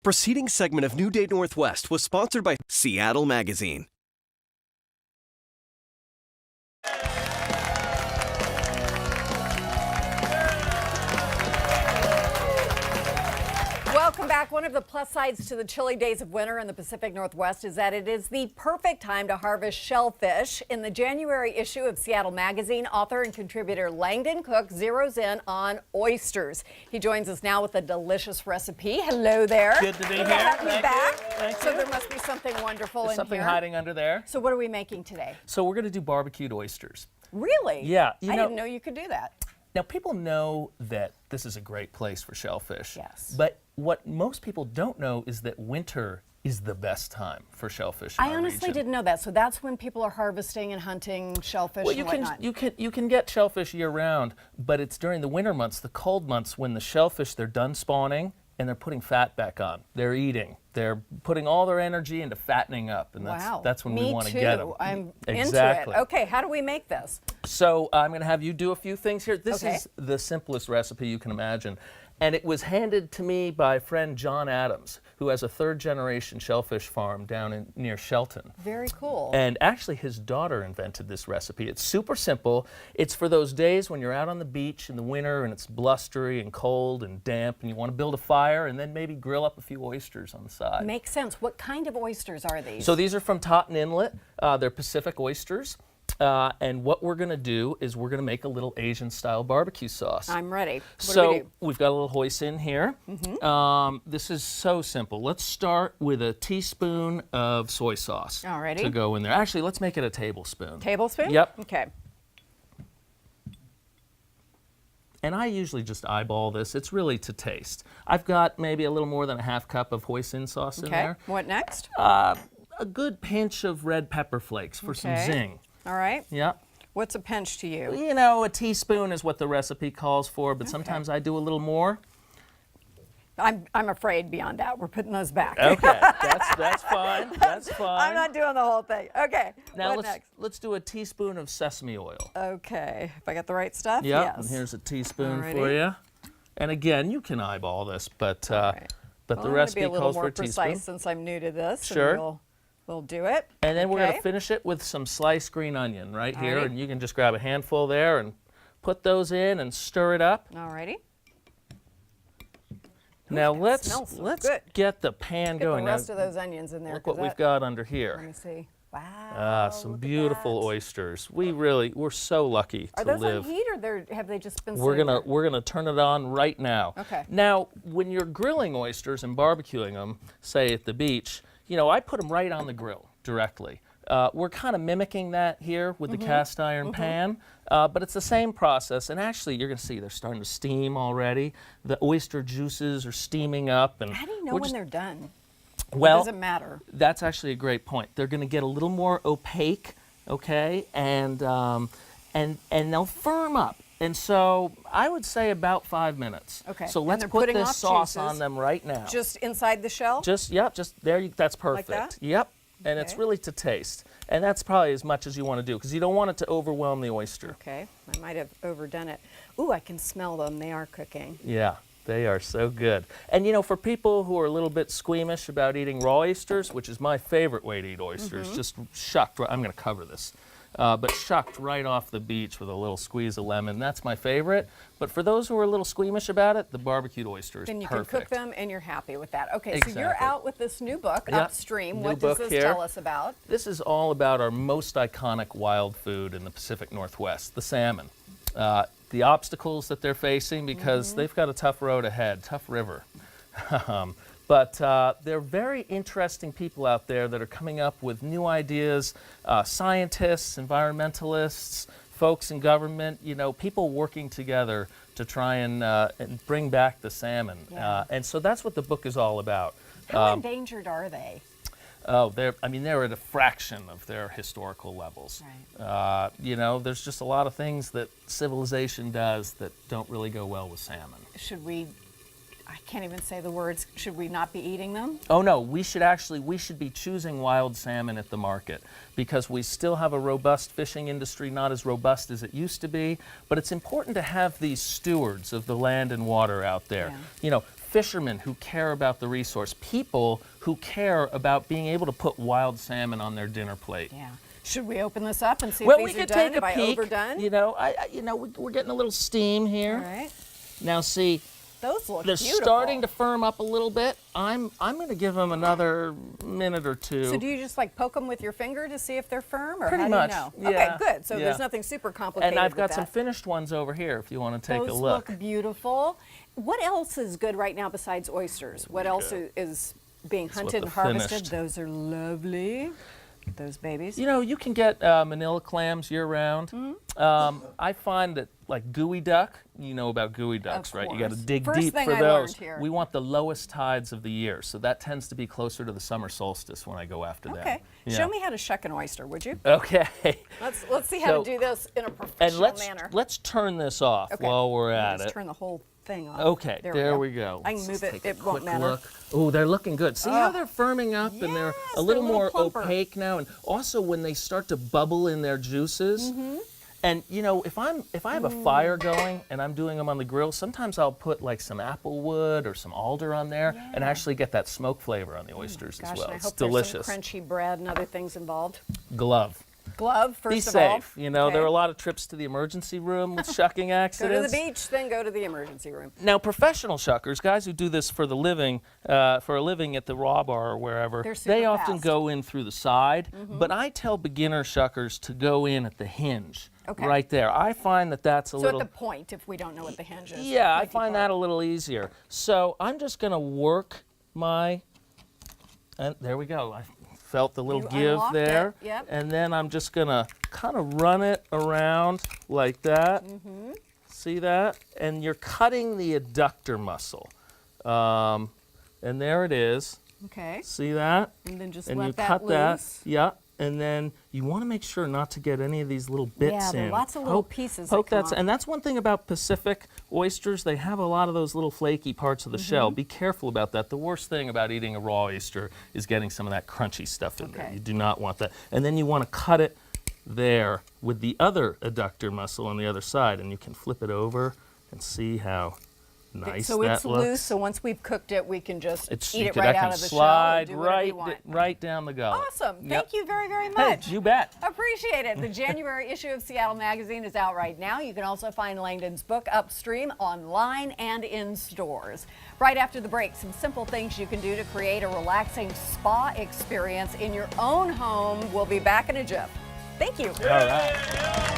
Preceding segment of New Day Northwest was sponsored by Seattle Magazine. Welcome back. One of the plus sides to the chilly days of winter in the Pacific Northwest is that it is the perfect time to harvest shellfish. In the January issue of Seattle Magazine, author and contributor Langdon Cook zeroes in on oysters. He joins us now with a delicious recipe. Hello there. Good to be here. Have you back. Thank So you. there must be something wonderful There's in something here. hiding under there. So what are we making today? So we're going to do barbecued oysters. Really? Yeah. I didn't know you could do that. Now, people know that this is a great place for shellfish. Yes. But what most people don't know is that winter is the best time for shellfish in I our honestly region. didn't know that. So that's when people are harvesting and hunting shellfish Well, and whatnot. you can get shellfish year round, but it's during the winter months, the cold months, when the shellfish, they're done spawning and they're putting fat back on. They're eating. They're putting all their energy into fattening up, and that's when we want to get them. I'm Exactly. into it. Okay, how do we make this? So I'm going to have you do a few things here. This Okay. is the simplest recipe you can imagine. And it was handed to me by a friend, John Adams, who has a third-generation shellfish farm down near Shelton. Very cool. And actually, his daughter invented this recipe. It's super simple. It's for those days when you're out on the beach in the winter and it's blustery and cold and damp and you want to build a fire and then maybe grill up a few oysters on the side. Makes sense. What kind of oysters are these? So these are from Totten Inlet. They're Pacific oysters. And what we're going to do is we're going to make a little Asian-style barbecue sauce. I'm ready. What do we So do? we've got a little hoisin here. This is so simple. Let's start with a teaspoon of soy sauce Alrighty. to go in there. Actually, let's make it a tablespoon. Tablespoon? Yep. Okay. And I usually just eyeball this. It's really to taste. I've got maybe a little more than a half cup of hoisin sauce in Okay. there. What next? A good pinch of red pepper flakes for some Okay. zing. All right. Yep. What's a pinch to you? You know, a teaspoon is what the recipe calls for, but sometimes I do a little more. I'm afraid beyond that. We're putting those back. Okay, that's fine. That's fine. I'm not doing the whole thing. Okay. Now what next? let's do a teaspoon of sesame oil. Okay. If I got the right stuff? Yep. Yes. And here's a teaspoon Alrighty. for you. And again, you can eyeball this, but right. but Well, the I'm recipe gonna be a little calls for more a teaspoon. precise since I'm new to this. Sure. And we'll do it. And then we're going Okay. to finish it with some sliced green onion right here, Alrighty. and you can just grab a handful there and put those in and stir it up. Alrighty. Now that smells so good. get the pan Get going. the rest Now, of those onions in there. look 'cause what we've that- got under Let here. me see. Wow. Some look at beautiful that. oysters. we're so lucky Are to those live. on heat or have they just been We're sitting gonna there? we're gonna turn it on right now. Okay. Now, when you're grilling oysters and barbecuing them, say at the beach, you know, I put them right on the grill directly. We're kind of mimicking that here with the cast iron pan, but it's the same process. And actually, you're gonna see they're starting to steam already. The oyster juices are steaming up, and How do you know we're when just- they're done? well, It doesn't matter. that's actually a great point. They're going to get a little more opaque, okay, and they'll firm up. And so I would say about 5 minutes. Okay. So And let's they're put putting this off sauce juices. on them right now. Just inside the shell? Just there. That's perfect. that? Yep. And it's Okay. really to taste. And that's probably as much as you want to do because you don't want it to overwhelm the oyster. Okay. I might have overdone it. Ooh, I can smell them. They are cooking. Yeah. They are so good. And you know, for people who are a little bit squeamish about eating raw oysters, which is my favorite way to eat oysters, just shucked, I'm going to cover this, but shucked right off the beach with a little squeeze of lemon. That's my favorite. But for those who are a little squeamish about it, the barbecued oyster is Then you perfect. can cook them and you're happy with that. Okay, so Exactly. you're out with this new book, Yep. Upstream. New What does book this here. tell us about? This is all about our most iconic wild food in the Pacific Northwest, the salmon. The obstacles that they're facing because they've got a tough road ahead, tough river. But there are very interesting people out there that are coming up with new ideas, scientists, environmentalists, folks in government, you know, people working together to try and bring back the salmon. Yeah. And so that's what the book is all about. How endangered are they? Oh, they're at a fraction of their historical levels. Right. You know, there's just a lot of things that civilization does that don't really go well with salmon. Should we, I can't even say the words, should we not be eating them? Oh no, we should be choosing wild salmon at the market because we still have a robust fishing industry, not as robust as it used to be, but it's important to have these stewards of the land and water out there. Yeah. You know, fishermen who care about the resource, people who care about being able to put wild salmon on their dinner plate. Yeah. Should we open this up and see Well, if we these are could done? take a Have peek. I overdone? You know, we're getting a little steam here. All right. Now, see, Those look they're beautiful. starting to firm up a little bit. I'm going to give them another minute or two. So do you just like poke them with your finger to see if they're firm, or Pretty how much, do you know? yeah, Okay, good. So yeah. there's nothing super complicated. And I've with got some that. finished ones over here if you want to take Those a look. look beautiful. What else is good right now besides oysters? What else is being what hunted the and harvested? finished. Those are lovely. Those babies. You know, you can get manila clams year-round. I find that, like gooey duck, you know about gooey ducks, right? You got to course. dig First deep thing for I those. learned here. We want the lowest tides of the year, so that tends to be closer to the summer solstice when I go after that. Okay. Yeah. Show me how to shuck an oyster, would you? Okay. Let's see how So- to do this in a And professional manner. let's turn this off Okay. while we're at Just it. turn the whole thing off. Okay, there we go. I can Let's move just it. take a It won't quick matter. look. Oh, they're looking good. See how Oh. they're firming up and they're Yes, a they're little a little more plumper. opaque now. And also when they start to bubble in their juices. And you know, if I have a fire going and I'm doing them on the grill, sometimes I'll put like some apple wood or some alder on there and actually get that smoke flavor on the oysters Gosh, as well. and I It's hope delicious. there's some crunchy bread and other things involved. Glove. Glove, first Be of all. safe. You know, Okay. there are a lot of trips to the emergency room with shucking Go accidents. to the beach, then go to the emergency room. Now, professional shuckers, guys who do this for the living, for a living at the raw bar or wherever, They're super they often fast. go in through the side. But I tell beginner shuckers to go in at the hinge, Okay. right there. I find that that's a So little. at the point, if we don't know what the hinge is. Yeah, I pointy find part. that a little easier. So I'm just going to work my. And there we go. I felt the little You give unlocked there. it, yep. And then I'm just going to kind of run it around like that. See that? And you're cutting the adductor muscle. And there it is. Okay. See that? And then just And let you that cut loose. that. Yeah. And then you want to make sure not to get any of these little bits Yeah, there are in. lots of little pieces that Poke come that. off. And that's one thing about Pacific oysters. They have a lot of those little flaky parts of the Mm-hmm. shell. Be careful about that. The worst thing about eating a raw oyster is getting some of that crunchy stuff in there. Okay. You do not want that. And then you want to cut it there with the other adductor muscle on the other side. And you can flip it over and see how nice So that it's looks. loose, so once we've cooked it, we can just eat You it could- right I out can of the shell slide and do whatever you right, want. right down the gullet. Awesome. Yep. Thank you very, very Hey, much. you bet. Appreciate it. The January issue of Seattle Magazine is out right now. You can also find Langdon's book, Upstream, online and in stores. Right after the break, some simple things you can do to create a relaxing spa experience in your own home. We'll be back in a jiff. Thank you. All right.